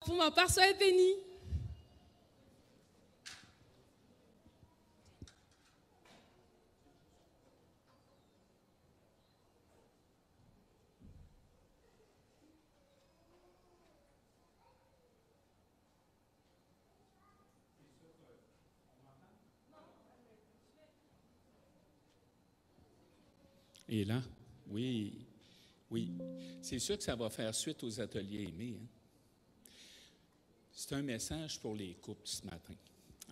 Pour ma part, soyez bénis. Et là, oui, c'est sûr que ça va faire suite aux ateliers aimés. Hein? C'est un message pour les couples ce matin.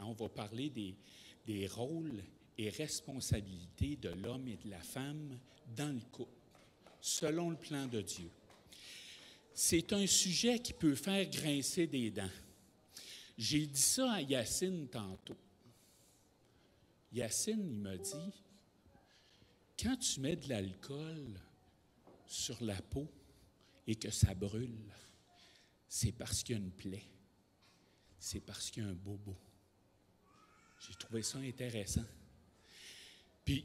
On va parler des rôles et responsabilités de l'homme et de la femme dans le couple, selon le plan de Dieu. C'est un sujet qui peut faire grincer des dents. J'ai dit ça à Yacine tantôt. Yacine, il m'a dit, quand tu mets de l'alcool sur la peau et que ça brûle, c'est parce qu'il y a une plaie. C'est parce qu'il y a un bobo. J'ai trouvé ça intéressant. Puis,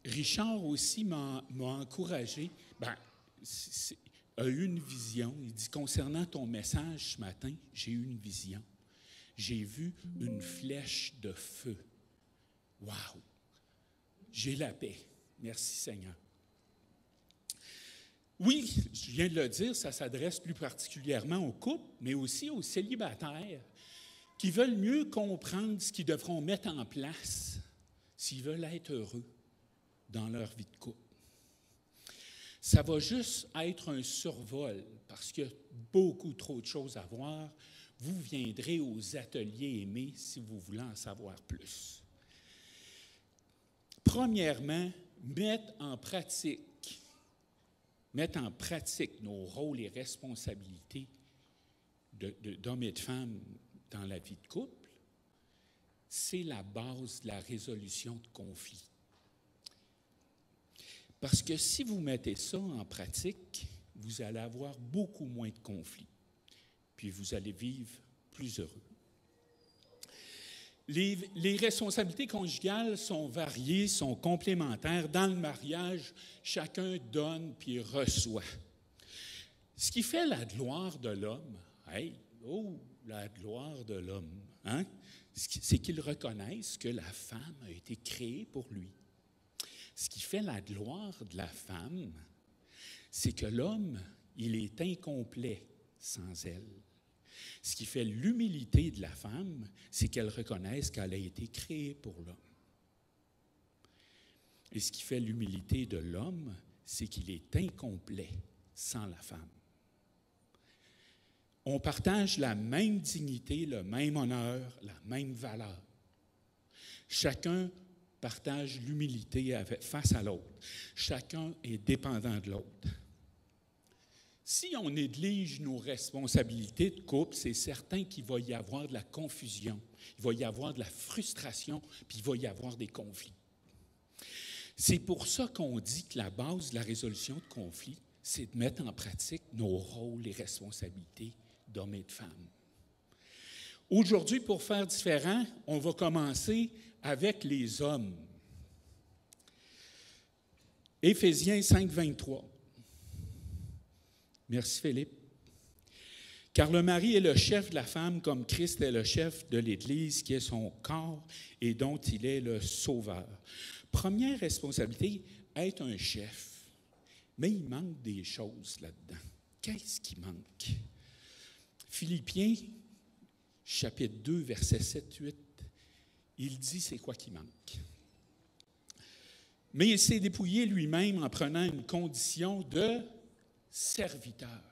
Richard aussi m'a encouragé, a eu une vision. Il dit, concernant ton message ce matin, j'ai eu une vision. J'ai vu une flèche de feu. Wow! J'ai la paix. Merci Seigneur. Oui, je viens de le dire, ça s'adresse plus particulièrement aux couples, mais aussi aux célibataires qui veulent mieux comprendre ce qu'ils devront mettre en place s'ils veulent être heureux dans leur vie de couple. Ça va juste être un survol parce qu'il y a beaucoup trop de choses à voir. Vous viendrez aux ateliers aimés si vous voulez en savoir plus. Premièrement, mettre en pratique nos rôles et responsabilités d'hommes et de femmes dans la vie de couple, c'est la base de la résolution de conflits. Parce que si vous mettez ça en pratique, vous allez avoir beaucoup moins de conflits, puis vous allez vivre plus heureux. Les responsabilités conjugales sont variées, sont complémentaires. Dans le mariage, chacun donne puis reçoit. Ce qui fait la gloire de l'homme, la gloire de l'homme, hein? C'est qu'il reconnaisse que la femme a été créée pour lui. Ce qui fait la gloire de la femme, c'est que l'homme, il est incomplet sans elle. Ce qui fait l'humilité de la femme, c'est qu'elle reconnaisse qu'elle a été créée pour l'homme. Et ce qui fait l'humilité de l'homme, c'est qu'il est incomplet sans la femme. On partage la même dignité, le même honneur, la même valeur. Chacun partage l'humilité face à l'autre. Chacun est dépendant de l'autre. Si on néglige nos responsabilités de couple, c'est certain qu'il va y avoir de la confusion, il va y avoir de la frustration, puis il va y avoir des conflits. C'est pour ça qu'on dit que la base de la résolution de conflits, c'est de mettre en pratique nos rôles et responsabilités d'hommes et de femmes. Aujourd'hui, pour faire différent, on va commencer avec les hommes. Éphésiens 5, 23. Merci Philippe. Car le mari est le chef de la femme comme Christ est le chef de l'Église qui est son corps et dont il est le sauveur. Première responsabilité, être un chef. Mais il manque des choses là-dedans. Qu'est-ce qui manque? Philippiens, chapitre 2, versets 7-8, il dit c'est quoi qui manque. Mais il s'est dépouillé lui-même en prenant une condition de serviteur.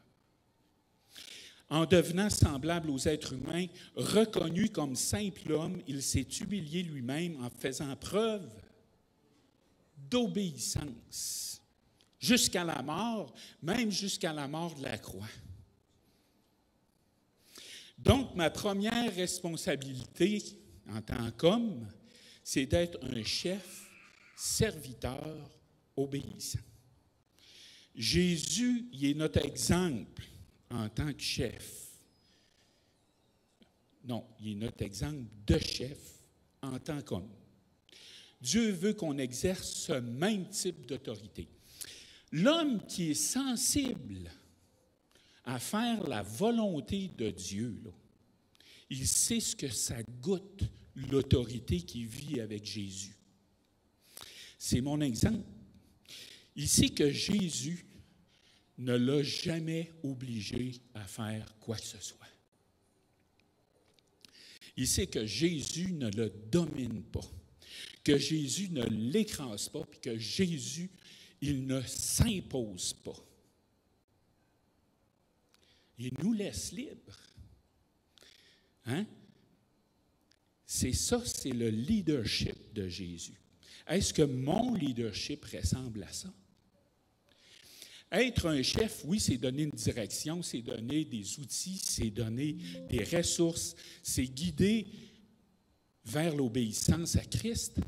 En devenant semblable aux êtres humains, reconnu comme simple homme, il s'est humilié lui-même en faisant preuve d'obéissance jusqu'à la mort, même jusqu'à la mort de la croix. Donc, ma première responsabilité en tant qu'homme, c'est d'être un chef, serviteur, obéissant. Jésus, il est notre exemple en tant que chef. Non, il est notre exemple de chef en tant qu'homme. Dieu veut qu'on exerce ce même type d'autorité. L'homme qui est sensible à faire la volonté de Dieu, là, il sait ce que ça goûte, l'autorité qui vit avec Jésus. C'est mon exemple. Il sait que Jésus ne l'a jamais obligé à faire quoi que ce soit. Il sait que Jésus ne le domine pas, que Jésus ne l'écrase pas, puis que Jésus, il ne s'impose pas. Il nous laisse libres. Hein? C'est ça, c'est le leadership de Jésus. Est-ce que mon leadership ressemble à ça? Être un chef, oui, c'est donner une direction, c'est donner des outils, c'est donner des ressources, c'est guider vers l'obéissance à Christ.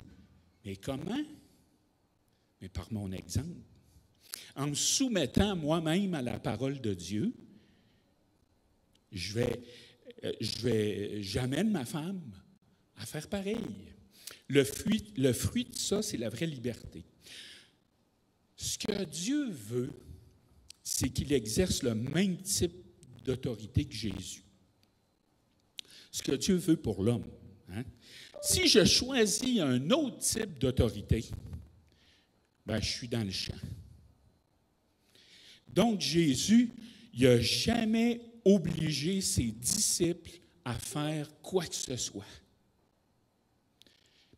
Mais comment? Mais par mon exemple. En me soumettant moi-même à la parole de Dieu, j'amène ma femme à faire pareil. Le fruit de ça, c'est la vraie liberté. Ce que Dieu veut, c'est qu'il exerce le même type d'autorité que Jésus. Ce que Dieu veut pour l'homme. Hein? Si je choisis un autre type d'autorité, ben, je suis dans le champ. Donc, Jésus, il n'a jamais obligé ses disciples à faire quoi que ce soit.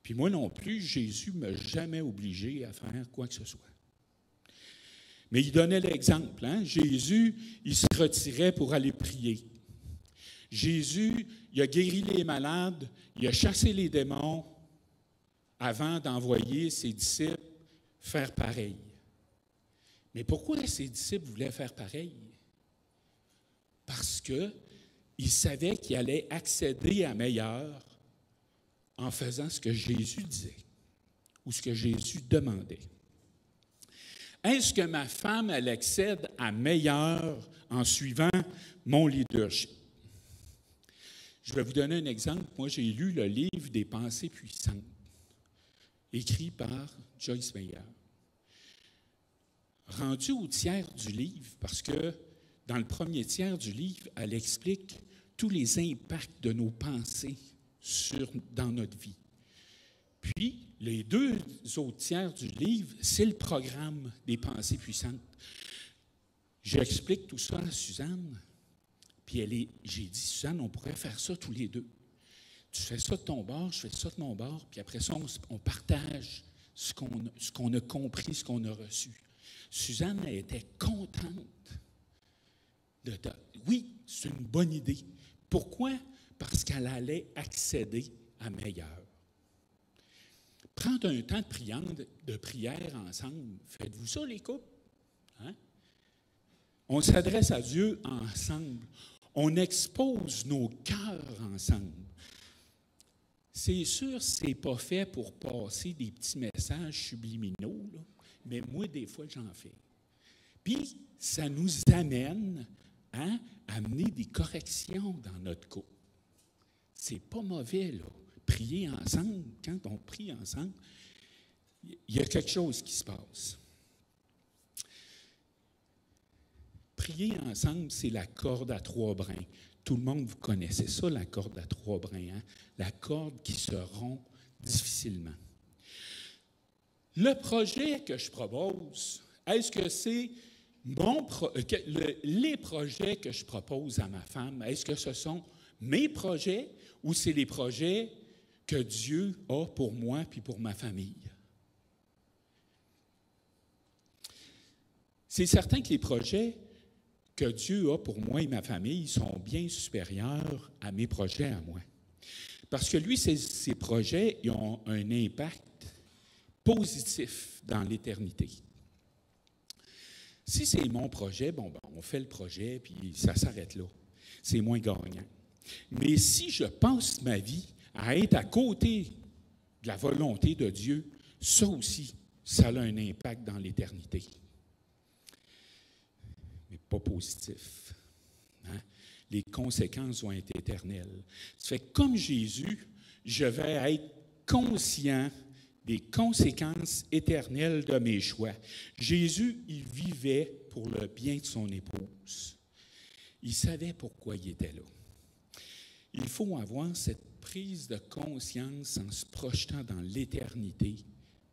Puis moi non plus, Jésus ne m'a jamais obligé à faire quoi que ce soit. Mais il donnait l'exemple. Hein? Jésus, il se retirait pour aller prier. Jésus, il a guéri les malades, il a chassé les démons avant d'envoyer ses disciples faire pareil. Mais pourquoi ses disciples voulaient faire pareil? Parce qu'ils savaient qu'ils allaient accéder à meilleur en faisant ce que Jésus disait ou ce que Jésus demandait. Est-ce que ma femme, elle accède à meilleur en suivant mon leadership? Je vais vous donner un exemple. Moi, j'ai lu le livre des pensées puissantes, écrit par Joyce Meyer. Rendu au tiers du livre, parce que dans le premier tiers du livre, elle explique tous les impacts de nos pensées dans notre vie. Puis, les 2 autres tiers du livre, c'est le programme des pensées puissantes. J'explique tout ça à Suzanne, puis j'ai dit, Suzanne, on pourrait faire ça tous les deux. Tu fais ça de ton bord, je fais ça de mon bord, puis après ça, on partage ce qu'on a compris, ce qu'on a reçu. Suzanne, elle était contente. Oui, c'est une bonne idée. Pourquoi? Parce qu'elle allait accéder à meilleur. Prendre un temps de prière ensemble. Faites-vous ça, les couples? Hein? On s'adresse à Dieu ensemble. On expose nos cœurs ensemble. C'est sûr, ce n'est pas fait pour passer des petits messages subliminaux, là, mais moi, des fois, j'en fais. Puis, ça nous amène à amener des corrections dans notre couple. C'est pas mauvais, là. Prier ensemble, quand on prie ensemble, il y a quelque chose qui se passe. Prier ensemble, c'est la corde à 3 brins. Tout le monde, vous connaissez ça, la corde à 3 brins, hein? La corde qui se rompt difficilement. Le projet que je propose, est-ce que c'est les projets que je propose à ma femme, est-ce que ce sont mes projets ou c'est les projets que Dieu a pour moi puis pour ma famille? C'est certain que les projets que Dieu a pour moi et ma famille sont bien supérieurs à mes projets à moi. Parce que lui, ses projets ils ont un impact positif dans l'éternité. Si c'est mon projet, on fait le projet, puis ça s'arrête là. C'est moins gagnant. Mais si je passe ma vie à être à côté de la volonté de Dieu, ça aussi, ça a un impact dans l'éternité. Mais pas positif. Hein? Les conséquences vont être éternelles. Ça fait que comme Jésus, je vais être conscient des conséquences éternelles de mes choix. Jésus, il vivait pour le bien de son épouse. Il savait pourquoi il était là. Il faut avoir cette prise de conscience en se projetant dans l'éternité,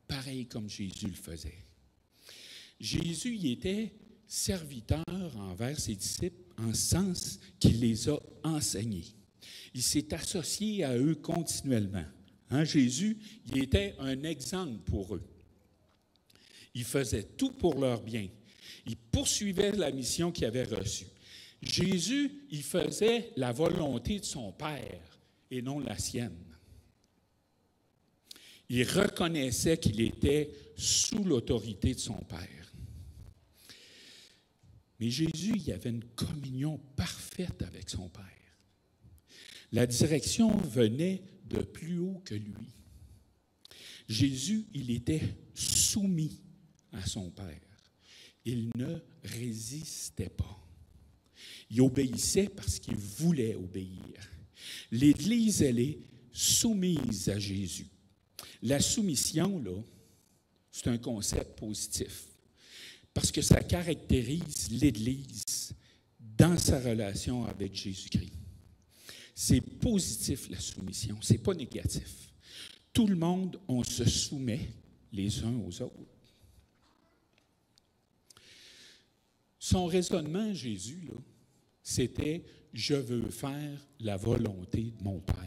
pareil comme Jésus le faisait. Jésus il était serviteur envers ses disciples en sens qu'il les a enseignés. Il s'est associé à eux continuellement. Jésus, il était un exemple pour eux. Il faisait tout pour leur bien. Il poursuivait la mission qu'il avait reçue. Jésus, il faisait la volonté de son Père et non la sienne. Il reconnaissait qu'il était sous l'autorité de son Père. Mais Jésus, il avait une communion parfaite avec son Père. La direction venait de plus haut que lui. Jésus, il était soumis à son Père. Il ne résistait pas. Il obéissait parce qu'il voulait obéir. L'Église, elle est soumise à Jésus. La soumission, là, c'est un concept positif parce que ça caractérise l'Église dans sa relation avec Jésus-Christ. C'est positif, la soumission, c'est pas négatif. Tout le monde, on se soumet les uns aux autres. Son raisonnement, Jésus, là, c'était « Je veux faire la volonté de mon Père ».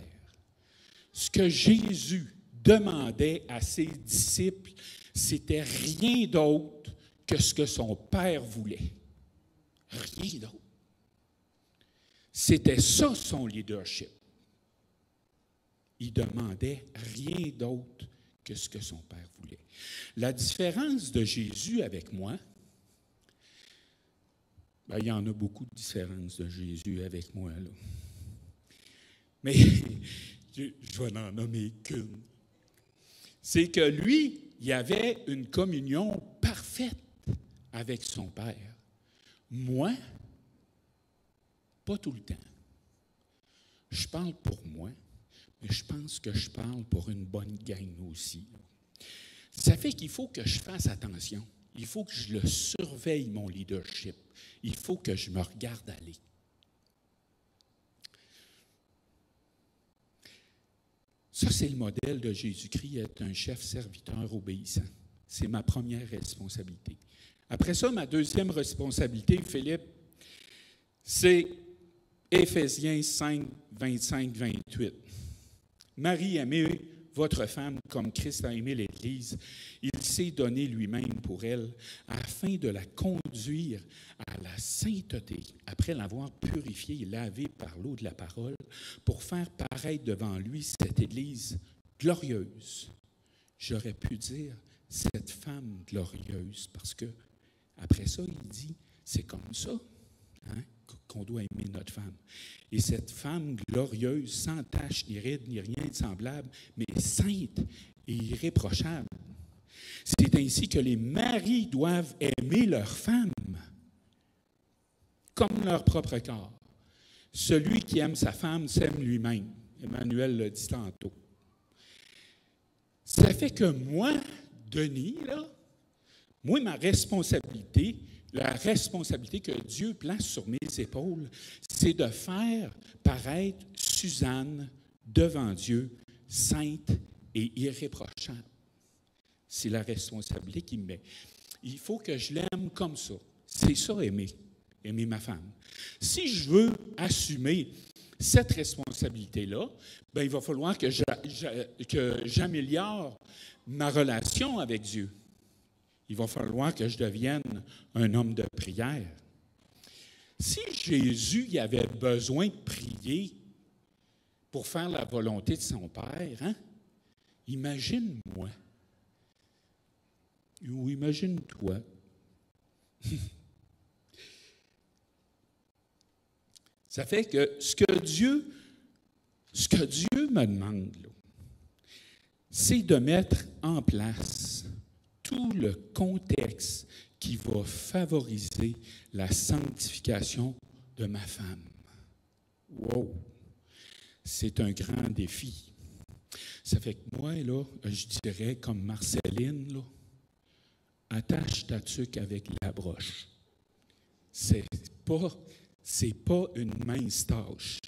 Ce que Jésus demandait à ses disciples, c'était rien d'autre que ce que son Père voulait. Rien d'autre. C'était ça son leadership. Il demandait rien d'autre que ce que son Père voulait. La différence de Jésus avec moi, il y en a beaucoup de différences de Jésus avec moi, là. Mais je vais en nommer qu'une. C'est que lui, il avait une communion parfaite avec son Père. Moi, pas tout le temps. Je parle pour moi, mais je pense que je parle pour une bonne gang aussi. Ça fait qu'il faut que je fasse attention. Il faut que je le surveille, mon leadership. Il faut que je me regarde aller. Ça, c'est le modèle de Jésus-Christ, être un chef serviteur obéissant. C'est ma première responsabilité. Après ça, ma deuxième responsabilité, Philippe, c'est Éphésiens 5, 25, 28. Marie, aimez votre femme comme Christ a aimé l'Église. Il s'est donné lui-même pour elle afin de la conduire à la sainteté, après l'avoir purifiée et lavée par l'eau de la parole, pour faire paraître devant lui cette Église glorieuse. J'aurais pu dire cette femme glorieuse, parce que après ça, il dit, c'est comme ça qu'on doit aimer notre femme. Et cette femme glorieuse, sans tache, ni ride, ni rien de semblable, mais sainte et irréprochable. C'est ainsi que les maris doivent aimer leur femme comme leur propre corps. Celui qui aime sa femme s'aime lui-même. Emmanuel l'a dit tantôt. Ça fait que moi, Denis, là, moi, ma responsabilité, la responsabilité que Dieu place sur mes épaules, c'est de faire paraître Suzanne devant Dieu, sainte et irréprochable. C'est la responsabilité qu'il me met. Il faut que je l'aime comme ça. C'est ça, aimer ma femme. Si je veux assumer cette responsabilité-là, il va falloir que j'améliore ma relation avec Dieu. Il va falloir que je devienne un homme de prière. Si Jésus il avait besoin de prier pour faire la volonté de son Père, imagine-moi. Ou imagine-toi. Ça fait que ce que Dieu me demande, là, c'est de mettre en place tout le contexte qui va favoriser la sanctification de ma femme. Wow! C'est un grand défi. Ça fait que moi, là, je dirais comme Marceline, là, attache ta tuque avec la broche. C'est pas Ce n'est pas une mince tâche.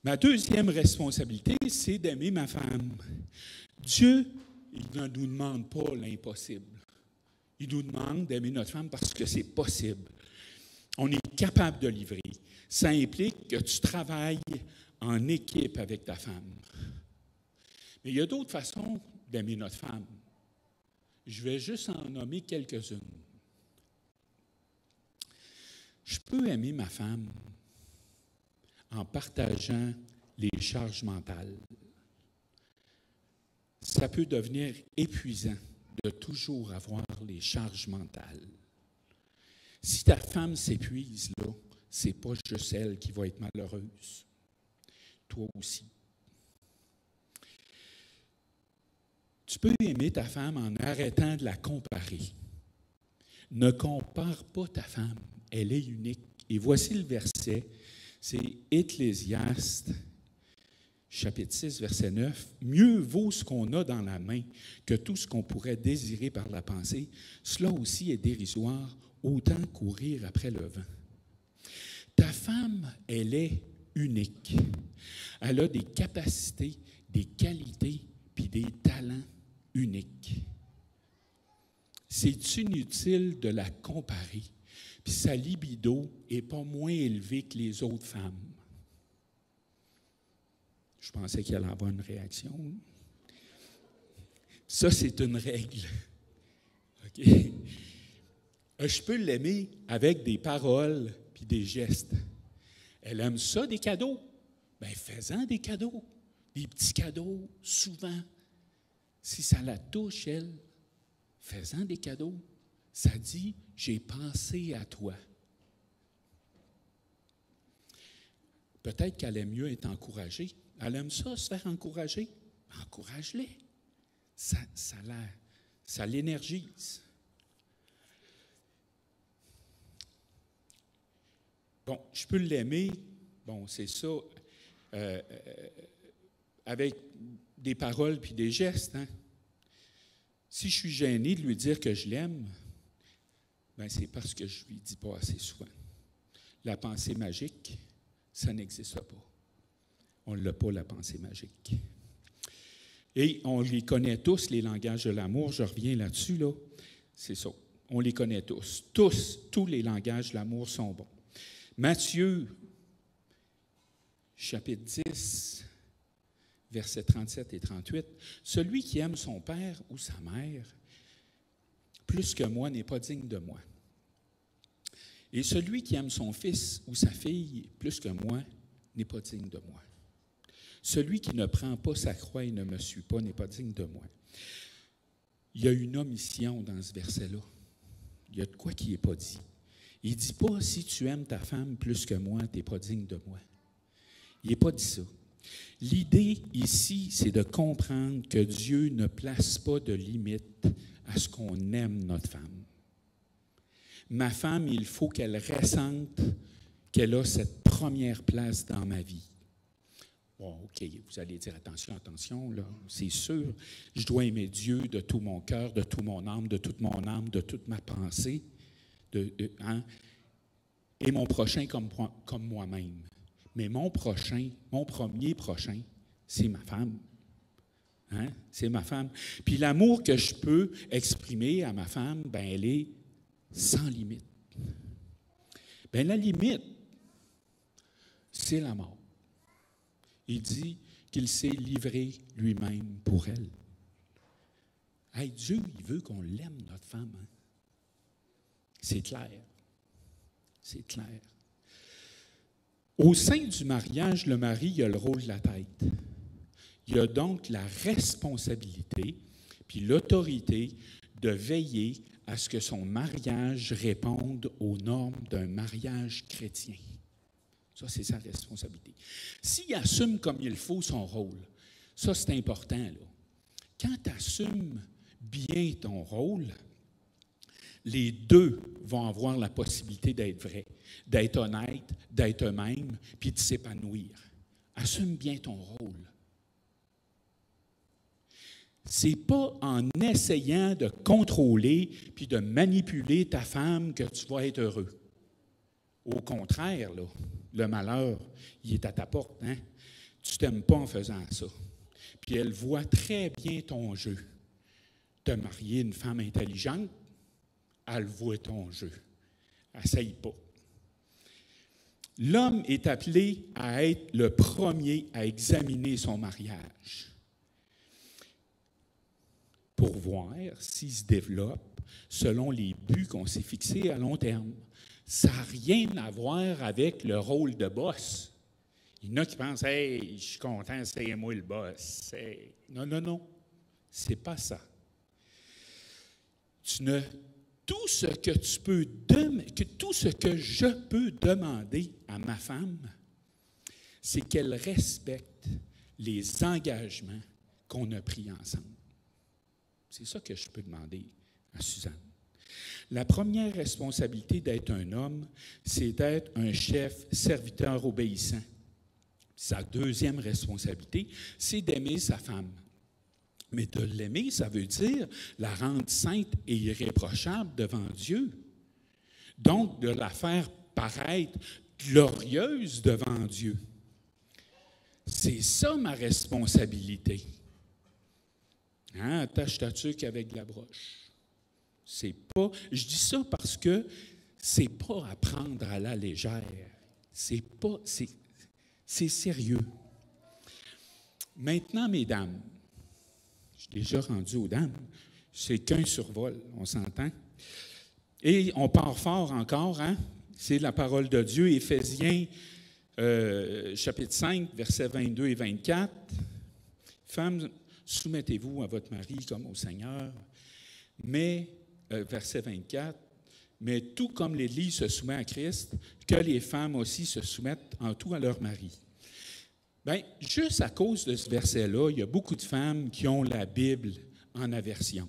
Ma deuxième responsabilité, c'est d'aimer ma femme. Dieu, il ne nous demande pas l'impossible. Il nous demande d'aimer notre femme parce que c'est possible. On est capable de livrer. Ça implique que tu travailles en équipe avec ta femme. Mais il y a d'autres façons d'aimer notre femme. Je vais juste en nommer quelques-unes. Je peux aimer ma femme en partageant les charges mentales. Ça peut devenir épuisant de toujours avoir les charges mentales. Si ta femme s'épuise, là, c'est pas juste elle qui va être malheureuse. Toi aussi. Tu peux aimer ta femme en arrêtant de la comparer. Ne compare pas ta femme, elle est unique. Et voici le verset, c'est Ecclésiaste, chapitre 6, verset 9. « Mieux vaut ce qu'on a dans la main que tout ce qu'on pourrait désirer par la pensée. Cela aussi est dérisoire, autant courir après le vent. » Ta femme, elle est unique. Elle a des capacités, des qualités, puis des talents uniques. C'est inutile de la comparer. Puis sa libido n'est pas moins élevée que les autres femmes. Je pensais qu'il allait avoir une réaction. Ça, c'est une règle. OK? Je peux l'aimer avec des paroles puis des gestes. Elle aime ça, des cadeaux. Bien, fais-en des cadeaux. Des petits cadeaux, souvent. Si ça la touche, elle, fais-en des cadeaux. Ça dit, j'ai pensé à toi. Peut-être qu'elle aime mieux être encouragée. Elle aime ça, se faire encourager. Encourage-les. Ça l'énergise. Bon, je peux l'aimer, bon, c'est ça, avec des paroles puis des gestes. Hein? Si je suis gêné de lui dire que je l'aime, ben c'est parce que je ne lui dis pas assez souvent. La pensée magique, ça n'existe pas. On n'a pas, la pensée magique. Et on les connaît tous, les langages de l'amour. Je reviens là-dessus, là. C'est ça. On les connaît tous. Tous les langages de l'amour sont bons. Matthieu, chapitre 10, versets 37 et 38. « Celui qui aime son père ou sa mère plus que moi n'est pas digne de moi. Et celui qui aime son fils ou sa fille plus que moi n'est pas digne de moi. Celui qui ne prend pas sa croix et ne me suit pas n'est pas digne de moi. » Il y a une omission dans ce verset-là. Il y a de quoi qui n'est pas dit. Il ne dit pas, si tu aimes ta femme plus que moi, tu n'es pas digne de moi. Il n'est pas dit ça. L'idée ici, c'est de comprendre que Dieu ne place pas de limite à ce qu'on aime notre femme. Ma femme, il faut qu'elle ressente qu'elle a cette première place dans ma vie. Bon, OK, vous allez dire, attention, là, c'est sûr, je dois aimer Dieu de tout mon cœur, de toute mon âme, de toute ma pensée, et mon prochain comme moi-même. Mais mon premier prochain, c'est ma femme. Hein? C'est ma femme. Puis l'amour que je peux exprimer à ma femme, ben elle est sans limite. Ben la limite, c'est la mort. Il dit qu'il s'est livré lui-même pour elle. Hey, Dieu, il veut qu'on l'aime, notre femme. Hein? C'est clair. C'est clair. Au sein du mariage, le mari il a le rôle de la tête. Il a donc la responsabilité puis l'autorité de veiller à ce que son mariage réponde aux normes d'un mariage chrétien. Ça, c'est sa responsabilité. S'il assume comme il faut son rôle, ça, c'est important, là. Quand tu assumes bien ton rôle, les deux vont avoir la possibilité d'être vrais, d'être honnêtes, d'être eux-mêmes, puis de s'épanouir. Assume bien ton rôle. Ce n'est pas en essayant de contrôler puis de manipuler ta femme que tu vas être heureux. Au contraire, là, le malheur, il est à ta porte. Hein? Tu ne t'aimes pas en faisant ça. Puis elle voit très bien ton jeu. Te marier une femme intelligente, elle voit ton jeu. Essaye pas. L'homme est appelé à être le premier à examiner son mariage pour voir s'il se développe selon les buts qu'on s'est fixés à long terme. Ça n'a rien à voir avec le rôle de boss. Il y en a qui pensent « Hey, je suis content, c'est moi le boss. » Non, non, non. C'est pas ça. Tout ce que je peux demander à ma femme, c'est qu'elle respecte les engagements qu'on a pris ensemble. C'est ça que je peux demander à Suzanne. La première responsabilité d'être un homme, c'est d'être un chef serviteur obéissant. Sa deuxième responsabilité, c'est d'aimer sa femme. Mais de l'aimer, ça veut dire la rendre sainte et irréprochable devant Dieu. Donc, de la faire paraître glorieuse devant Dieu. C'est ça ma responsabilité. Hein, attache ta tuque avec de la broche. C'est pas. Je dis ça parce que c'est pas à prendre à la légère. C'est sérieux. Maintenant, mesdames, je suis déjà rendu aux dames, c'est qu'un survol, on s'entend. Et on part fort encore, hein? C'est la parole de Dieu, Éphésiens, chapitre 5, versets 22 et 24. Femmes, soumettez-vous à votre mari comme au Seigneur. Mais, verset 24, mais tout comme l'Église se soumet à Christ, que les femmes aussi se soumettent en tout à leur mari. Bien, juste à cause de ce verset-là, il y a beaucoup de femmes qui ont la Bible en aversion.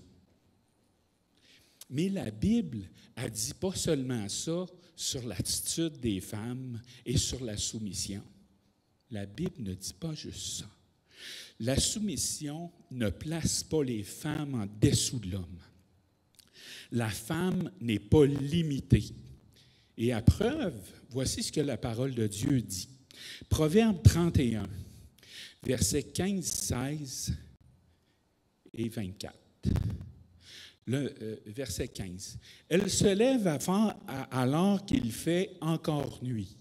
Mais la Bible, elle ne dit pas seulement ça sur l'attitude des femmes et sur la soumission. La Bible ne dit pas juste ça. La soumission ne place pas les femmes en dessous de l'homme. La femme n'est pas limitée. Et à preuve, voici ce que la parole de Dieu dit. Proverbe 31, versets 15, 16 et 24. Verset 15. Elle se lève alors qu'il fait encore nuit.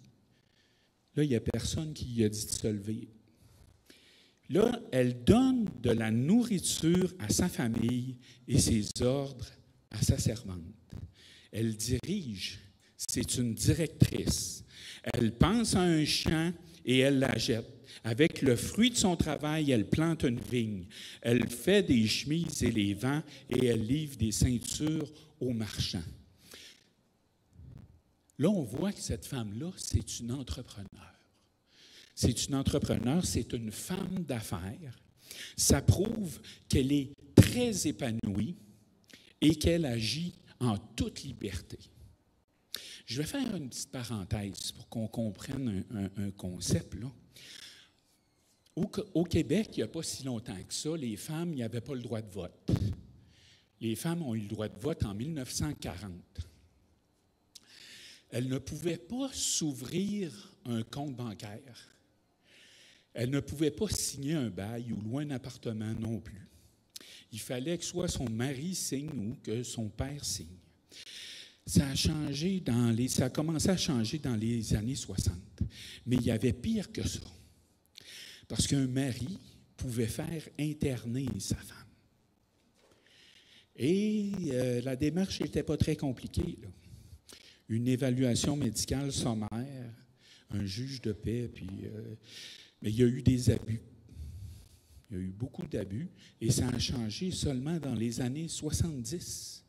Là, il n'y a personne qui lui a dit de se lever. Là, elle donne de la nourriture à sa famille et ses ordres à sa servante. Elle dirige, c'est une directrice. Elle pense à un champ et elle la jette. Avec le fruit de son travail, elle plante une vigne. Elle fait des chemises et les vend et elle livre des ceintures aux marchands. Là, on voit que cette femme-là, c'est une entrepreneur. C'est une entrepreneur, c'est une femme d'affaires. Ça prouve qu'elle est très épanouie et qu'elle agit en toute liberté. Je vais faire une petite parenthèse pour qu'on comprenne un concept, là. Au Québec, il n'y a pas si longtemps que ça, les femmes n'avaient pas le droit de vote. Les femmes ont eu le droit de vote en 1940. Elles ne pouvaient pas s'ouvrir un compte bancaire. Elles ne pouvaient pas signer un bail ou louer un appartement non plus. Il fallait que soit son mari signe ou que son père signe. Ça a commencé à changer dans les années 60. Mais il y avait pire que ça. Parce qu'un mari pouvait faire interner sa femme. Et la démarche n'était pas très compliquée, là. Une évaluation médicale sommaire, un juge de paix, mais il y a eu des abus. Il y a eu beaucoup d'abus et ça a changé seulement dans les années 70.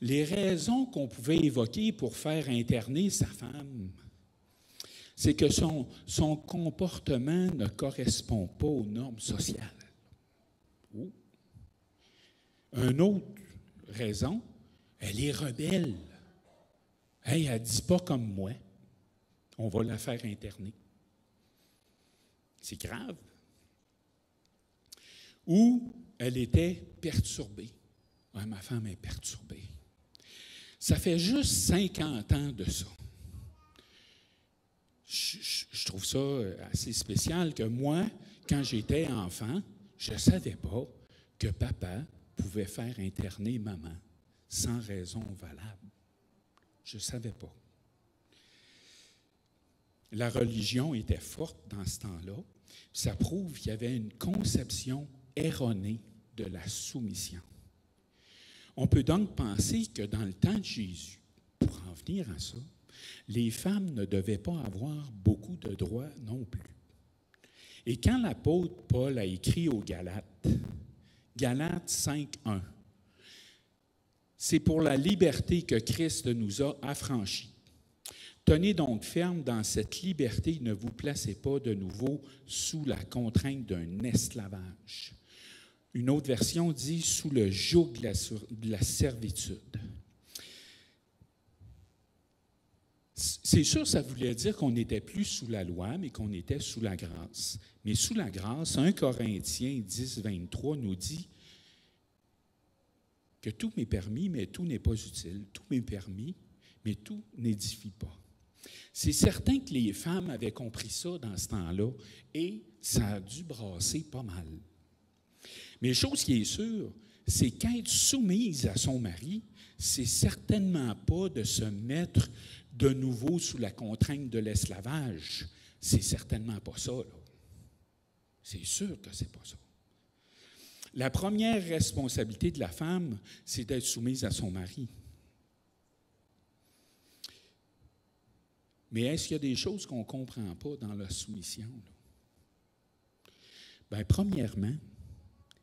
Les raisons qu'on pouvait évoquer pour faire interner sa femme, c'est que son comportement ne correspond pas aux normes sociales. Une autre raison, elle est rebelle. Hey, elle ne dit pas comme moi. On va la faire interner. C'est grave. Ou elle était perturbée. Ouais, ma femme est perturbée. Ça fait juste 50 ans de ça. je trouve ça assez spécial que moi, quand j'étais enfant, je ne savais pas que papa pouvait faire interner maman sans raison valable. Je ne savais pas. La religion était forte dans ce temps-là. Ça prouve qu'il y avait une conception erronée de la soumission. On peut donc penser que dans le temps de Jésus, pour en venir à ça, les femmes ne devaient pas avoir beaucoup de droits non plus. Et quand l'apôtre Paul a écrit aux Galates, Galates 5:1, c'est pour la liberté que Christ nous a affranchis. Tenez donc ferme dans cette liberté, ne vous placez pas de nouveau sous la contrainte d'un esclavage. Une autre version dit sous le joug de la servitude. C'est sûr, ça voulait dire qu'on n'était plus sous la loi, mais qu'on était sous la grâce. Mais sous la grâce, 1 Corinthiens 10, 23 nous dit que tout m'est permis, mais tout n'est pas utile. Tout m'est permis, mais tout n'édifie pas. C'est certain que les femmes avaient compris ça dans ce temps-là, et ça a dû brasser pas mal. Mais chose qui est sûre, c'est qu'être soumise à son mari, c'est certainement pas de se mettre de nouveau sous la contrainte de l'esclavage. C'est certainement pas ça, là. C'est sûr que c'est pas ça. La première responsabilité de la femme, c'est d'être soumise à son mari. Mais est-ce qu'il y a des choses qu'on ne comprend pas dans la soumission, là? Bien, premièrement,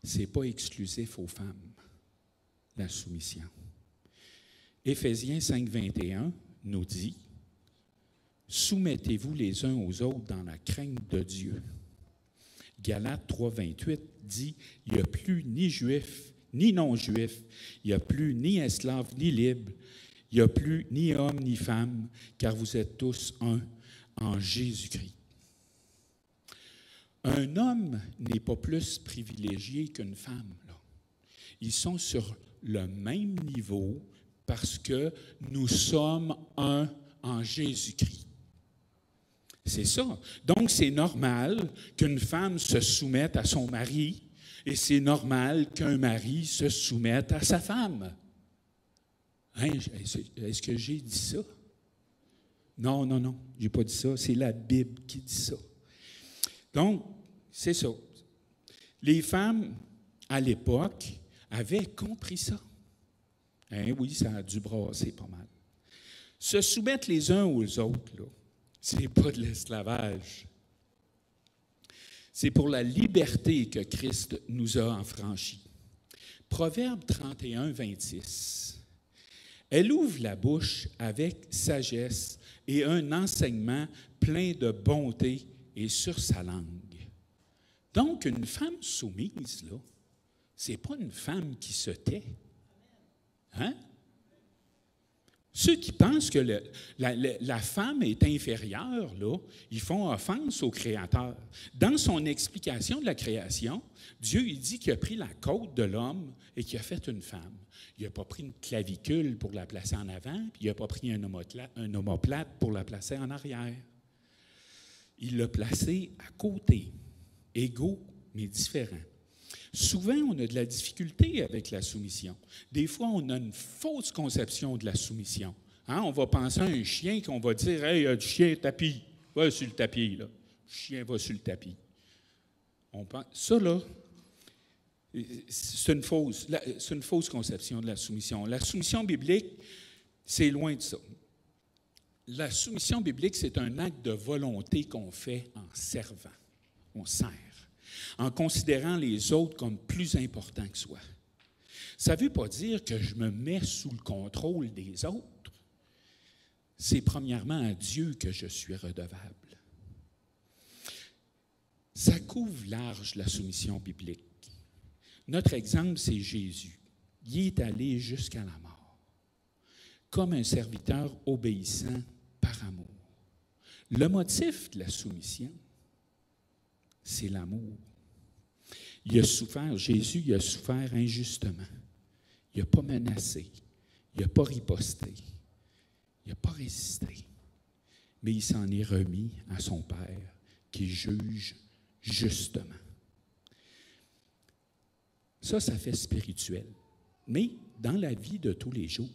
ce n'est pas exclusif aux femmes, la soumission. Éphésiens 5, 21 nous dit « Soumettez-vous les uns aux autres dans la crainte de Dieu. » Galates 3, 28 dit « Il n'y a plus ni juif, ni non-juif, il n'y a plus ni esclave, ni libre, il n'y a plus ni homme, ni femme, car vous êtes tous un en Jésus-Christ. » Un homme n'est pas plus privilégié qu'une femme, là. Ils sont sur le même niveau parce que nous sommes un en Jésus-Christ. C'est ça. Donc, c'est normal qu'une femme se soumette à son mari et c'est normal qu'un mari se soumette à sa femme. Hein? Est-ce que j'ai dit ça? Non, je n'ai pas dit ça. C'est la Bible qui dit ça. Donc, c'est ça. Les femmes, à l'époque, avaient compris ça. Hein, oui, ça a dû brasser pas mal. Se soumettre les uns aux autres, là, ce n'est pas de l'esclavage. C'est pour la liberté que Christ nous a affranchis. Proverbe 31, 26. Elle ouvre la bouche avec sagesse et un enseignement plein de bonté est sur sa langue. Donc, une femme soumise, là, ce n'est pas une femme qui se tait. Hein? Ceux qui pensent que la femme est inférieure, là, ils font offense au Créateur. Dans son explication de la création, Dieu il dit qu'il a pris la côte de l'homme et qu'il a fait une femme. Il n'a pas pris une clavicule pour la placer en avant, puis il n'a pas pris un omoplate pour la placer en arrière. Il l'a placé à côté, égaux mais différents. Souvent, on a de la difficulté avec la soumission. Des fois, on a une fausse conception de la soumission. Hein? On va penser à un chien qu'on va dire « Hey, le chien tapis, va sur le tapis. » là. Le chien va sur le tapis. On pense, ça, là, c'est une fausse conception de la soumission. La soumission biblique, c'est loin de ça. La soumission biblique, c'est un acte de volonté qu'on fait en servant. On sert, en considérant les autres comme plus importants que soi. Ça ne veut pas dire que je me mets sous le contrôle des autres. C'est premièrement à Dieu que je suis redevable. Ça couvre large la soumission biblique. Notre exemple, c'est Jésus. Il est allé jusqu'à la mort, comme un serviteur obéissant par amour. Le motif de la soumission, c'est l'amour. Il a souffert, Jésus il a souffert injustement. Il n'a pas menacé. Il n'a pas riposté. Il n'a pas résisté. mais il s'en est remis à son Père qui juge justement. Ça fait spirituel. Mais dans la vie de tous les jours,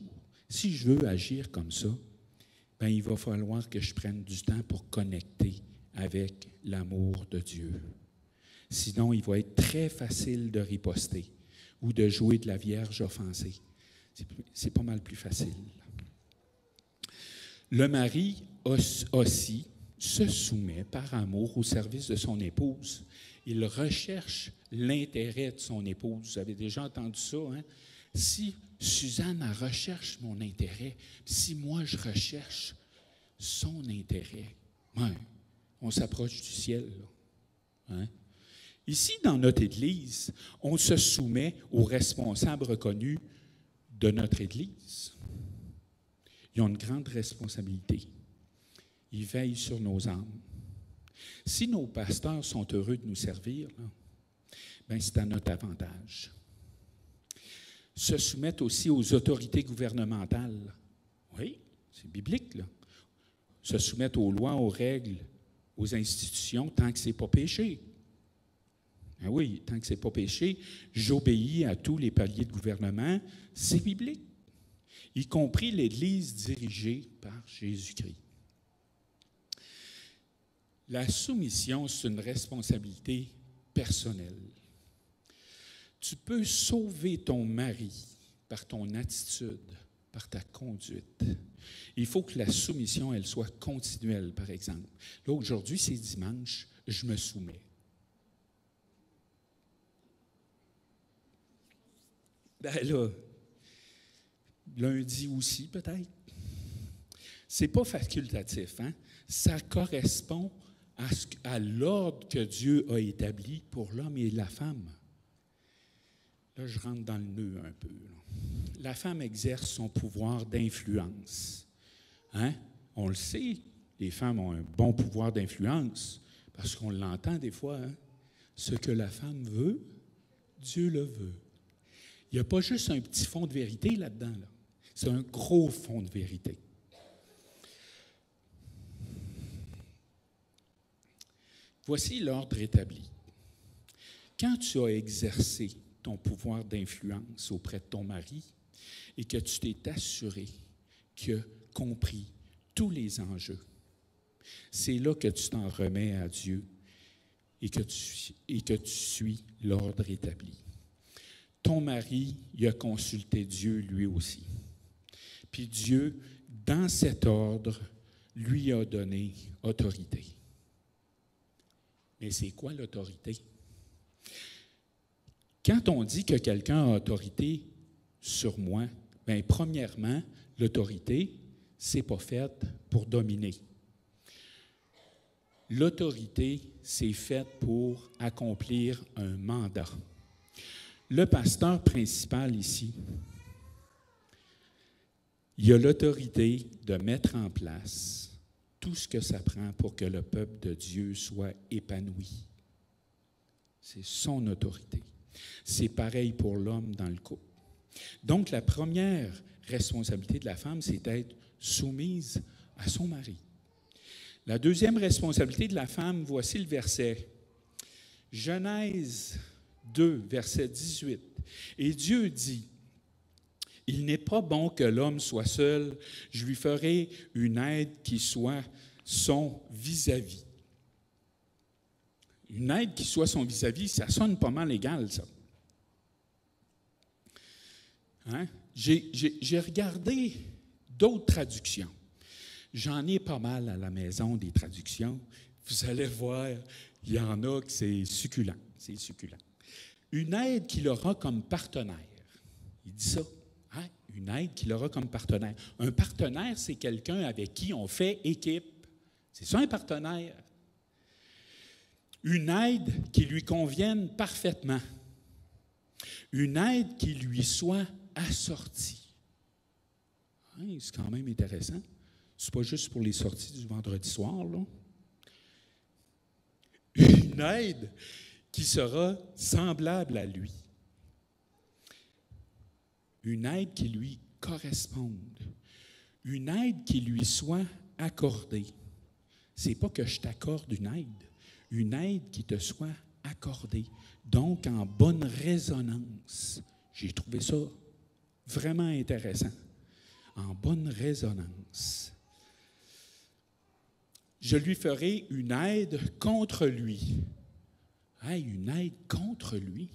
si je veux agir comme ça, bien, il va falloir que je prenne du temps pour connecter avec l'amour de Dieu. Sinon, il va être très facile de riposter ou de jouer de la Vierge offensée. C'est pas mal plus facile. Le mari aussi se soumet par amour au service de son épouse. Il recherche l'intérêt de son épouse. Vous avez déjà entendu ça, hein? Si Suzanne elle recherche mon intérêt, si moi je recherche son intérêt, ouais, on s'approche du ciel. Là. Hein? Ici, dans notre Église, on se soumet aux responsables reconnus de notre Église. Ils ont une grande responsabilité. Ils veillent sur nos âmes. Si nos pasteurs sont heureux de nous servir, bien, c'est à notre avantage. Se soumettre aussi aux autorités gouvernementales. Oui, c'est biblique, là. Se soumettre aux lois, aux règles, aux institutions, tant que ce n'est pas péché. Ah oui, tant que ce n'est pas péché, j'obéis à tous les paliers de gouvernement, c'est biblique, y compris l'Église dirigée par Jésus-Christ. La soumission, c'est une responsabilité personnelle. Tu peux sauver ton mari par ton attitude, par ta conduite. Il faut que la soumission, elle soit continuelle, par exemple. Là, aujourd'hui, c'est dimanche, je me soumets. Ben là, lundi aussi, peut-être. C'est pas facultatif, hein? Ça correspond à l'ordre que Dieu a établi pour l'homme et la femme. Là, je rentre dans le nœud un peu. Là. La femme exerce son pouvoir d'influence. Hein? On le sait, les femmes ont un bon pouvoir d'influence, parce qu'on l'entend des fois. Hein? Ce que la femme veut, Dieu le veut. Il n'y a pas juste un petit fond de vérité là-dedans. Là. C'est un gros fond de vérité. Voici l'ordre établi. Quand tu as exercé ton pouvoir d'influence auprès de ton mari et que tu t'es assuré qu'il a compris tous les enjeux, c'est là que tu t'en remets à Dieu et que tu suis l'ordre établi. Ton mari, il a consulté Dieu lui aussi. Puis Dieu, dans cet ordre, lui a donné autorité. Mais c'est quoi l'autorité? Quand on dit que quelqu'un a autorité sur moi, bien, premièrement, l'autorité, c'est pas faite pour dominer. L'autorité, c'est faite pour accomplir un mandat. Le pasteur principal ici, il a l'autorité de mettre en place tout ce que ça prend pour que le peuple de Dieu soit épanoui. C'est son autorité. C'est pareil pour l'homme dans le couple. Donc, la première responsabilité de la femme, c'est d'être soumise à son mari. La deuxième responsabilité de la femme, voici le verset. Genèse 2, verset 18. Et Dieu dit, « Il n'est pas bon que l'homme soit seul, je lui ferai une aide qui soit son vis-à-vis. » Une aide qui soit son vis-à-vis, ça sonne pas mal égal, ça. Hein? J'ai regardé d'autres traductions. J'en ai pas mal à la maison, des traductions. Vous allez voir, il y en a que c'est succulent. C'est succulent. Une aide qu'il aura comme partenaire. Il dit ça. Hein? Une aide qu'il aura comme partenaire. Un partenaire, c'est quelqu'un avec qui on fait équipe. C'est ça un partenaire. Une aide qui lui convienne parfaitement. Une aide qui lui soit assortie. Hein, c'est quand même intéressant. C'est pas juste pour les sorties du vendredi soir, là. Une aide qui sera semblable à lui. Une aide qui lui corresponde. Une aide qui lui soit accordée. c'est pas que je t'accorde une aide qui te soit accordée, donc en bonne résonance. J'ai trouvé ça vraiment intéressant. En bonne résonance. Je lui ferai une aide contre lui. Hey, une aide contre lui.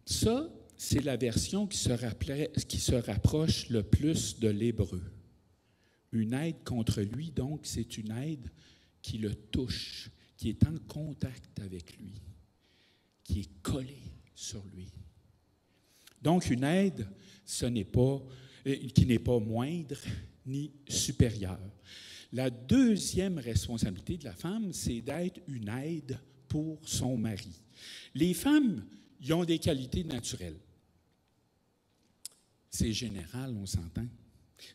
Ça, c'est la version qui se rapproche le plus de l'hébreu. Une aide contre lui, donc, c'est une aide qui le touche, qui est en contact avec lui, qui est collée sur lui. Donc, une aide, qui n'est pas moindre ni supérieure. La deuxième responsabilité de la femme, c'est d'être une aide pour son mari. Les femmes, ils ont des qualités naturelles. C'est général, on s'entend.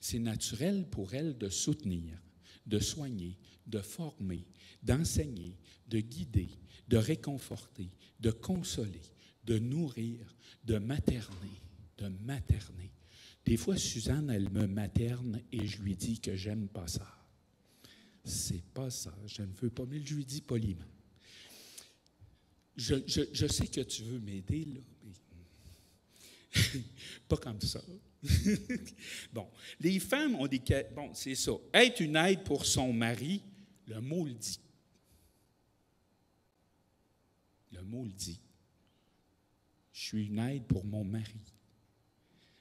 C'est naturel pour elles de soutenir, de soigner, de former, d'enseigner, de guider, de réconforter, de consoler, de nourrir, de materner, de materner. Des fois, Suzanne, elle me materne et je lui dis que j'aime pas ça. C'est pas ça, je ne veux pas, mais je lui dis poliment. Je sais que tu veux m'aider, là, mais pas comme ça. Bon, les femmes ont des... Bon, c'est ça. Être une aide pour son mari, le mot le dit. Le mot le dit. Je suis une aide pour mon mari.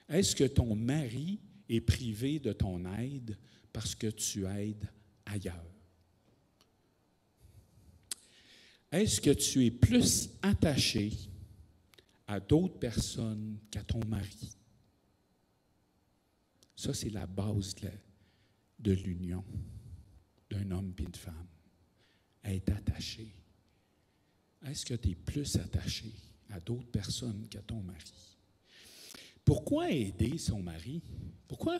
Est-ce que ton mari est privé de ton aide parce que tu aides ailleurs? Est-ce que tu es plus attaché à d'autres personnes qu'à ton mari? Ça, c'est la base de l'union d'un homme et d'une femme. Être attaché. Est-ce que tu es plus attaché à d'autres personnes qu'à ton mari? Pourquoi aider son mari? Pourquoi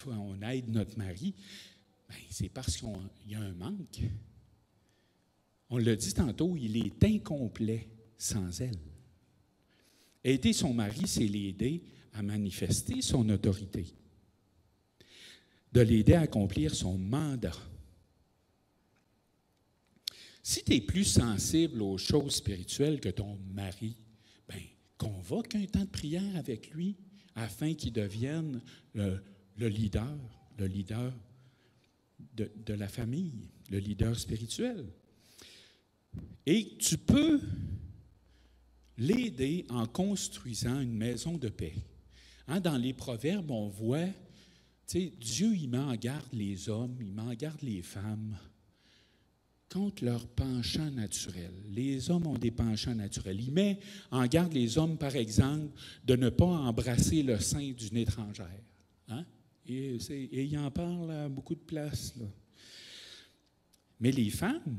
on aide notre mari? Bien, c'est parce qu'il y a un manque. On l'a dit tantôt, il est incomplet sans elle. Aider son mari, c'est l'aider à manifester son autorité, de l'aider à accomplir son mandat. Si tu es plus sensible aux choses spirituelles que ton mari, bien, convoque un temps de prière avec lui afin qu'il devienne le leader de la famille, le leader spirituel. Et tu peux l'aider en construisant une maison de paix. Hein, dans les Proverbes, on voit, Dieu, il met en garde les hommes, il met en garde les femmes contre leurs penchants naturels. Les hommes ont des penchants naturels. Il met en garde les hommes, par exemple, de ne pas embrasser le sein d'une étrangère. Hein? Et il en parle à beaucoup de places, là. Mais les femmes,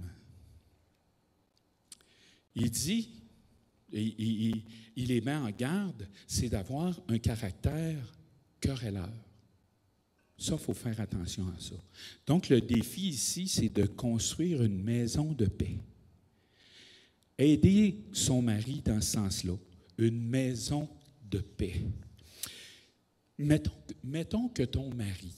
il dit, il les met en garde, c'est d'avoir un caractère querelleur. Ça, il faut faire attention à ça. Donc, le défi ici, c'est de construire une maison de paix. Aider son mari dans ce sens-là, une maison de paix. Mettons que ton mari,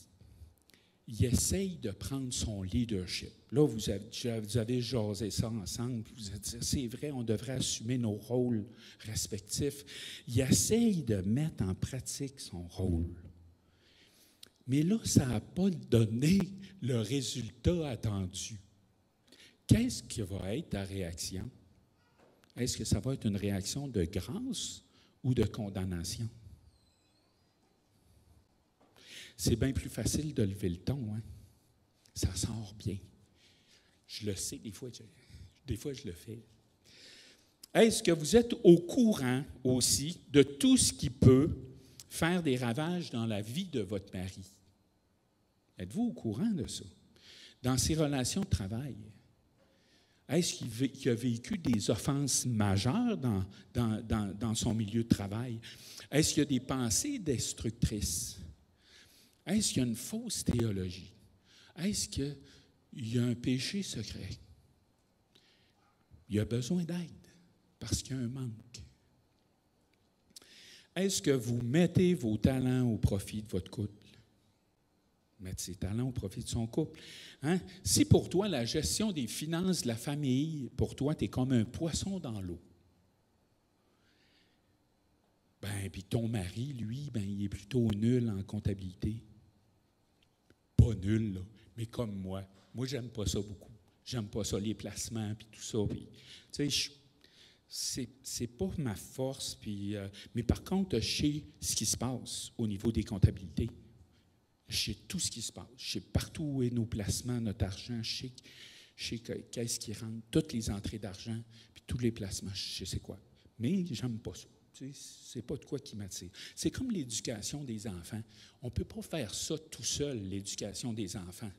il essaye de prendre son leadership. Là, vous avez jasé ça ensemble, vous avez dit, c'est vrai, on devrait assumer nos rôles respectifs. Il essaye de mettre en pratique son rôle. Mais là, ça n'a pas donné le résultat attendu. Qu'est-ce qui va être ta réaction? Est-ce que ça va être une réaction de grâce ou de condamnation? C'est bien plus facile de lever le ton, hein? Ça sort bien. Je le sais, des fois je le fais. Est-ce que vous êtes au courant aussi de tout ce qui peut faire des ravages dans la vie de votre mari? Êtes-vous au courant de ça? Dans ses relations de travail, est-ce qu'il a vécu des offenses majeures dans son milieu de travail? Est-ce qu'il y a des pensées destructrices? Est-ce qu'il y a une fausse théologie? Est-ce qu'il y a un péché secret? Il a besoin d'aide parce qu'il y a un manque. Est-ce que vous mettez vos talents au profit de votre couple? mettre ses talents au profit de son couple. Hein? Si pour toi, la gestion des finances de la famille, pour toi, tu es comme un poisson dans l'eau, puis ton mari, lui, il est plutôt nul en comptabilité. Pas nul, là, mais comme moi. Moi, j'aime pas ça beaucoup. J'aime pas ça, les placements, puis tout ça. Puis, tu sais, c'est pas ma force. Puis, mais par contre, je sais ce qui se passe au niveau des comptabilités. Je sais tout ce qui se passe. Je sais partout où est nos placements, notre argent. Je sais qu'est-ce qui rentre, toutes les entrées d'argent, puis tous les placements. Je sais quoi. Mais j'aime pas ça. Tu sais, c'est pas de quoi qui m'attire. C'est comme l'éducation des enfants. On ne peut pas faire ça tout seul, l'éducation des enfants.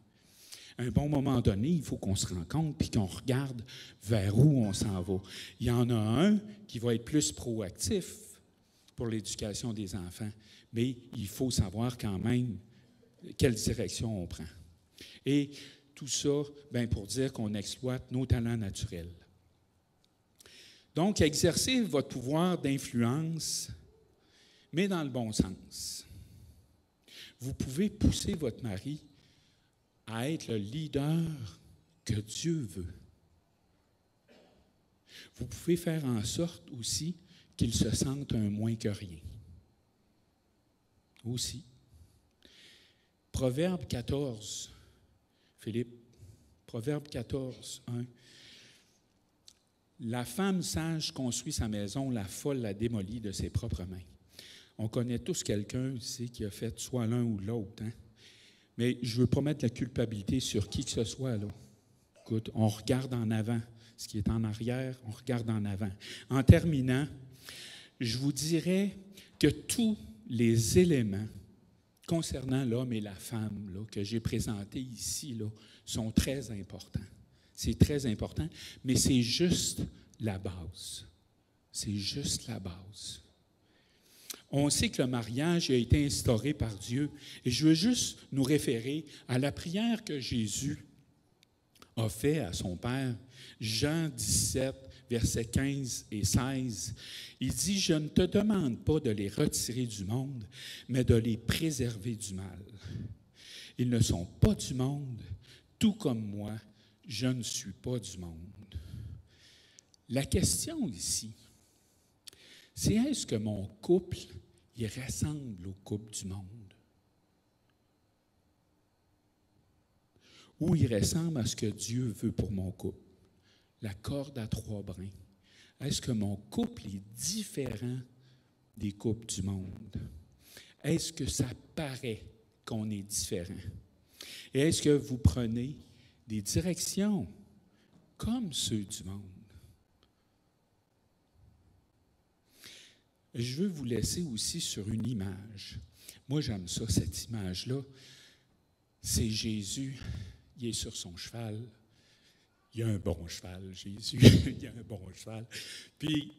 À un bon moment donné, il faut qu'on se rende compte puis qu'on regarde vers où on s'en va. Il y en a un qui va être plus proactif pour l'éducation des enfants, mais il faut savoir quand même quelle direction on prend. Et tout ça, pour dire qu'on exploite nos talents naturels. Donc, exercez votre pouvoir d'influence, mais dans le bon sens. Vous pouvez pousser votre mari à être le leader que Dieu veut. Vous pouvez faire en sorte aussi qu'il se sente un moins que rien. Aussi. Proverbe 14, Philippe, Proverbe 14, 1. La femme sage construit sa maison, la folle la démolit de ses propres mains. On connaît tous quelqu'un ici qui a fait soit l'un ou l'autre, hein? Mais je ne veux pas mettre la culpabilité sur qui que ce soit, là. Écoute, on regarde en avant. Ce qui est en arrière, on regarde en avant. En terminant, je vous dirais que tous les éléments concernant l'homme et la femme là, que j'ai présentés ici là, sont très importants. C'est très important, mais c'est juste la base. C'est juste la base. On sait que le mariage a été instauré par Dieu. Et je veux juste nous référer à la prière que Jésus a faite à son Père. Jean 17, versets 15 et 16. Il dit, « Je ne te demande pas de les retirer du monde, mais de les préserver du mal. Ils ne sont pas du monde, tout comme moi, je ne suis pas du monde. » La question ici, c'est est-ce que mon couple, il ressemble au couple du monde? Ou il ressemble à ce que Dieu veut pour mon couple? La corde à 3 brins. Est-ce que mon couple est différent des couples du monde? Est-ce que ça paraît qu'on est différent? Et est-ce que vous prenez des directions comme ceux du monde? Je veux vous laisser aussi sur une image. Moi, j'aime ça, cette image-là. C'est Jésus, il est sur son cheval. Il a un bon cheval, Jésus. Il a un bon cheval. Puis,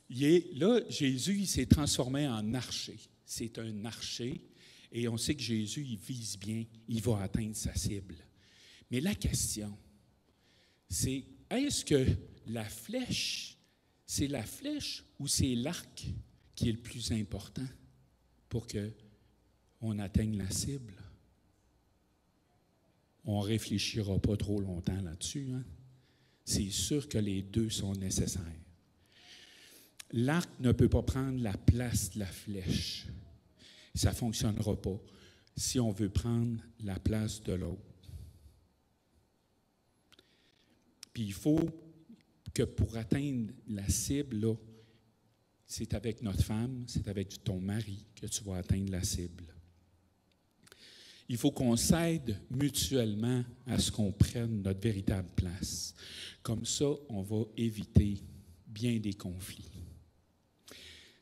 Jésus, il s'est transformé en archer. C'est un archer. Et on sait que Jésus, il vise bien. Il va atteindre sa cible. Mais la question, c'est, est-ce que la flèche, c'est la flèche ou c'est l'arc qui est le plus important pour qu'on atteigne la cible? On ne réfléchira pas trop longtemps là-dessus, hein? C'est sûr que les deux sont nécessaires. L'arc ne peut pas prendre la place de la flèche. Ça ne fonctionnera pas si on veut prendre la place de l'autre. Puis il faut que pour atteindre la cible, là, c'est avec notre femme, c'est avec ton mari que tu vas atteindre la cible. Il faut qu'on s'aide mutuellement à ce qu'on prenne notre véritable place. Comme ça, on va éviter bien des conflits.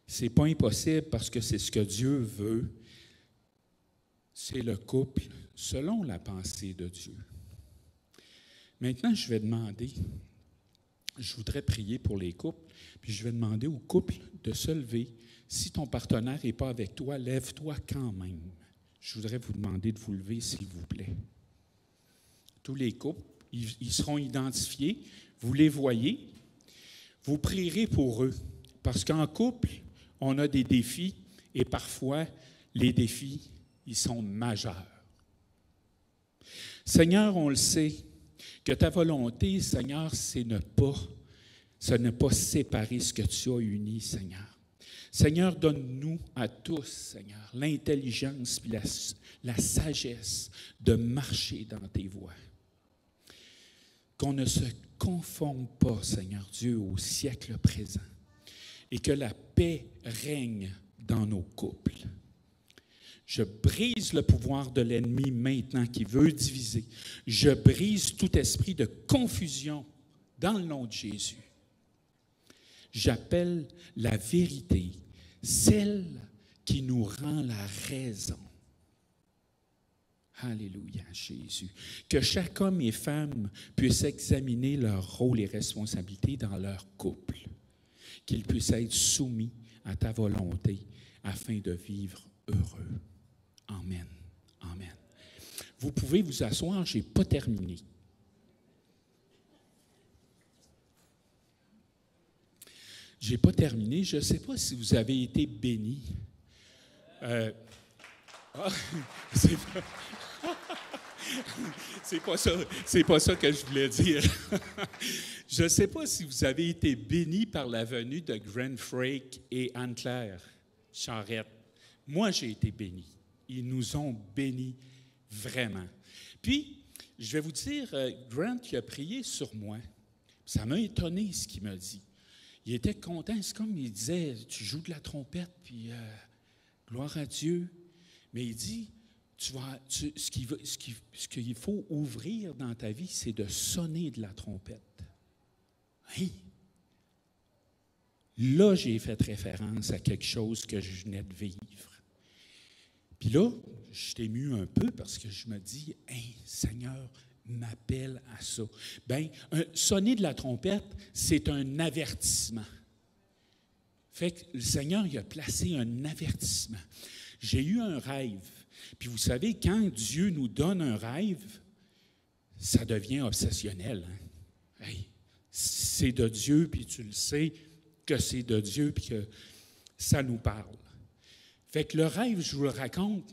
Ce n'est pas impossible parce que c'est ce que Dieu veut. C'est le couple selon la pensée de Dieu. Maintenant, je voudrais prier pour les couples, puis je vais demander aux couples de se lever. Si ton partenaire n'est pas avec toi, lève-toi quand même. Je voudrais vous demander de vous lever, s'il vous plaît. Tous les couples, ils seront identifiés. Vous les voyez. Vous prierez pour eux. Parce qu'en couple, on a des défis et parfois, les défis, ils sont majeurs. Seigneur, on le sait, que ta volonté, Seigneur, ce n'est pas séparer ce que tu as uni, Seigneur. Seigneur, donne-nous à tous, Seigneur, l'intelligence et la sagesse de marcher dans tes voies. Qu'on ne se conforme pas, Seigneur Dieu, au siècle présent et que la paix règne dans nos couples. Je brise le pouvoir de l'ennemi maintenant qui veut diviser. Je brise tout esprit de confusion dans le nom de Jésus. J'appelle la vérité, celle qui nous rend la raison. Alléluia, Jésus. Que chaque homme et femme puisse examiner leur rôle et responsabilités dans leur couple. Qu'ils puissent être soumis à ta volonté afin de vivre heureux. Amen. Amen. Vous pouvez vous asseoir, je n'ai pas terminé. Je n'ai pas terminé. Je ne sais pas si vous avez été bénis. C'est pas ça que je voulais dire. Je ne sais pas si vous avez été bénis par la venue de Glenn Frake et Anne-Claire Charrette. Moi, j'ai été béni. Ils nous ont bénis vraiment. Puis, je vais vous dire, Grant qui a prié sur moi, ça m'a étonné ce qu'il m'a dit. Il était content, c'est comme il disait, tu joues de la trompette, puis gloire à Dieu. Mais il dit, ce qu'il faut ouvrir dans ta vie, c'est de sonner de la trompette. Hein? Là, j'ai fait référence à quelque chose que je venais de vivre. Puis là, je t'ai ému un peu parce que je me dis, hey, Seigneur, m'appelle à ça. Bien, sonner de la trompette, c'est un avertissement. Fait que le Seigneur, il a placé un avertissement. J'ai eu un rêve. Puis vous savez, quand Dieu nous donne un rêve, ça devient obsessionnel. Hein? Hey, c'est de Dieu, puis tu le sais que c'est de Dieu, puis que ça nous parle. Fait que le rêve, je vous le raconte,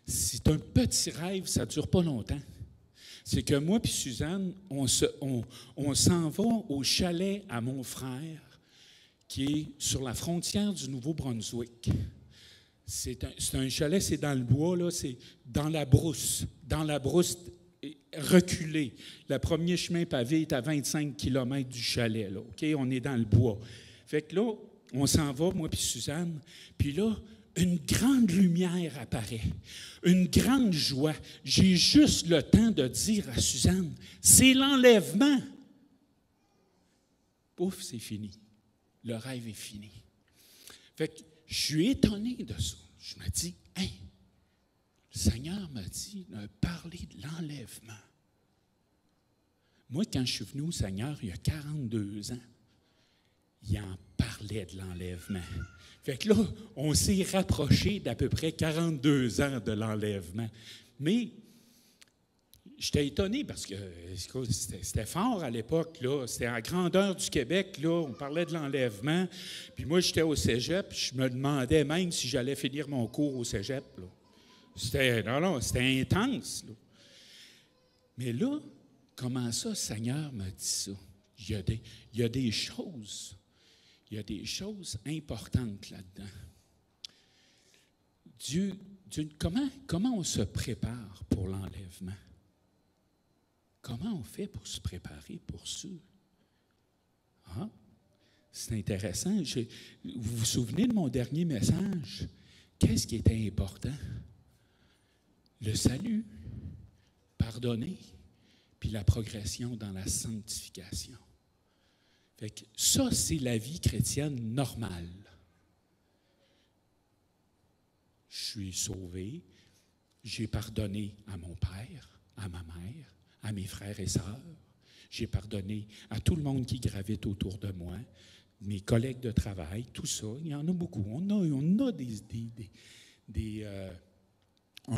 c'est un petit rêve, ça ne dure pas longtemps. C'est que moi et Suzanne, on s'en va au chalet à mon frère, qui est sur la frontière du Nouveau-Brunswick. C'est un chalet, c'est dans le bois, là, c'est dans la brousse reculée. Le premier chemin pavé est à 25 km du chalet, là, OK? On est dans le bois. Fait que là, on s'en va, moi et Suzanne, puis là, une grande lumière apparaît, une grande joie. J'ai juste le temps de dire à Suzanne, c'est l'enlèvement. Pouf, c'est fini. Le rêve est fini. Fait que je suis étonné de ça. Je me dis, hey, le Seigneur m'a dit de parler de l'enlèvement. Moi, quand je suis venu au Seigneur, il y a 42 ans, il en parlait de l'enlèvement. Fait que là, on s'est rapproché d'à peu près 42 ans de l'enlèvement. Mais j'étais étonné parce que c'était fort à l'époque, là. C'était à la grandeur du Québec, là. On parlait de l'enlèvement. Puis moi, j'étais au cégep, je me demandais même si j'allais finir mon cours au cégep, là. C'était intense, là. Mais là, comment ça, Seigneur m'a dit ça? Il y a des choses. Il y a des choses importantes là-dedans. Dieu, comment on se prépare pour l'enlèvement? Comment on fait pour se préparer pour ça? Ah, c'est intéressant. Vous vous souvenez de mon dernier message? Qu'est-ce qui était important? Le salut, pardonner, puis la progression dans la sanctification. Fait que ça, c'est la vie chrétienne normale. Je suis sauvé, j'ai pardonné à mon père, à ma mère, à mes frères et sœurs. J'ai pardonné à tout le monde qui gravite autour de moi, mes collègues de travail, tout ça. Il y en a beaucoup. On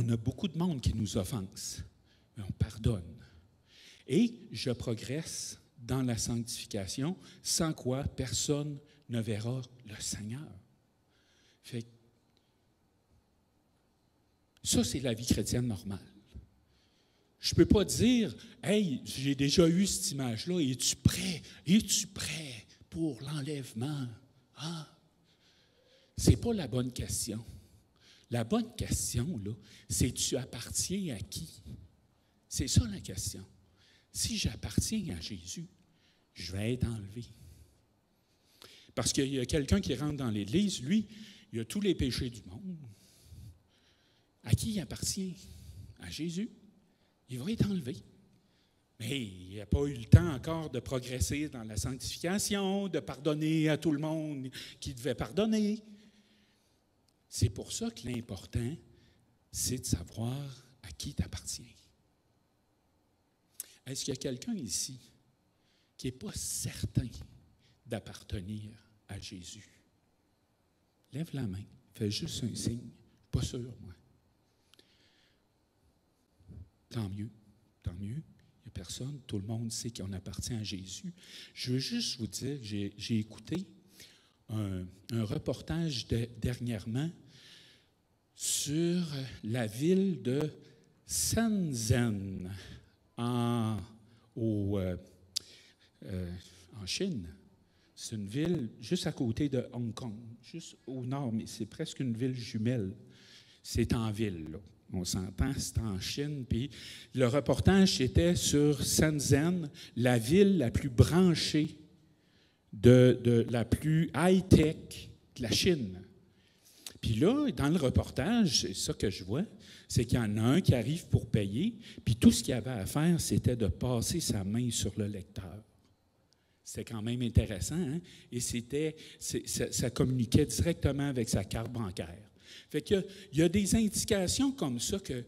a beaucoup de monde qui nous offense, mais on pardonne. Et je progresse dans la sanctification, sans quoi personne ne verra le Seigneur. Fait que ça, c'est la vie chrétienne normale. Je ne peux pas dire, « Hey, j'ai déjà eu cette image-là, es-tu prêt? Es-tu prêt pour l'enlèvement? » Ah, ce n'est pas la bonne question. La bonne question, là, c'est tu appartiens à qui? C'est ça la question. Si j'appartiens à Jésus, je vais être enlevé. Parce qu'il y a quelqu'un qui rentre dans l'Église, lui, il a tous les péchés du monde. À qui il appartient? À Jésus. Il va être enlevé. Mais il n'a pas eu le temps encore de progresser dans la sanctification, de pardonner à tout le monde qui devait pardonner. C'est pour ça que l'important, c'est de savoir à qui tu appartiens. Est-ce qu'il y a quelqu'un ici qui n'est pas certain d'appartenir à Jésus? Lève la main, fais juste un signe. Pas sûr, moi. Tant mieux, tant mieux. Il n'y a personne, tout le monde sait qu'on appartient à Jésus. Je veux juste vous dire que j'ai écouté un reportage dernièrement sur la ville de Shenzhen en Chine. C'est une ville juste à côté de Hong Kong, juste au nord, mais c'est presque une ville jumelle. C'est en ville, là. On s'entend, c'est en Chine. Puis le reportage était sur Shenzhen, la ville la plus branchée, de la plus high-tech de la Chine. Puis là, dans le reportage, c'est ça que je vois, c'est qu'il y en a un qui arrive pour payer, puis tout ce qu'il avait à faire, c'était de passer sa main sur le lecteur. C'était quand même intéressant, hein? Et ça communiquait directement avec sa carte bancaire. Fait qu'il y a des indications comme ça que,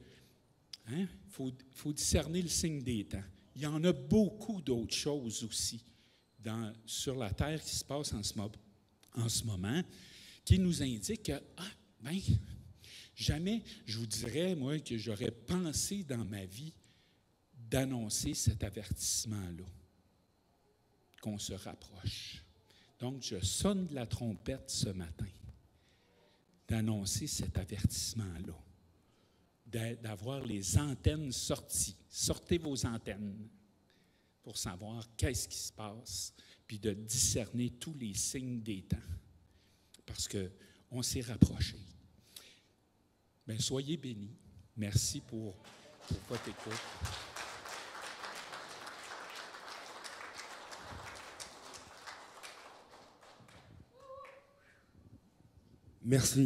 hein, faut discerner le signe des temps. Il y en a beaucoup d'autres choses aussi sur la terre qui se passent en ce moment, qui nous indiquent que, jamais, je vous dirais, moi, que j'aurais pensé dans ma vie d'annoncer cet avertissement-là, qu'on se rapproche. Donc, je sonne la trompette ce matin, d'annoncer cet avertissement-là, d'avoir les antennes sorties. Sortez vos antennes pour savoir qu'est-ce qui se passe, puis de discerner tous les signes des temps, parce qu'on s'est rapprochés. Bien, soyez bénis. Merci pour votre écoute. Merci.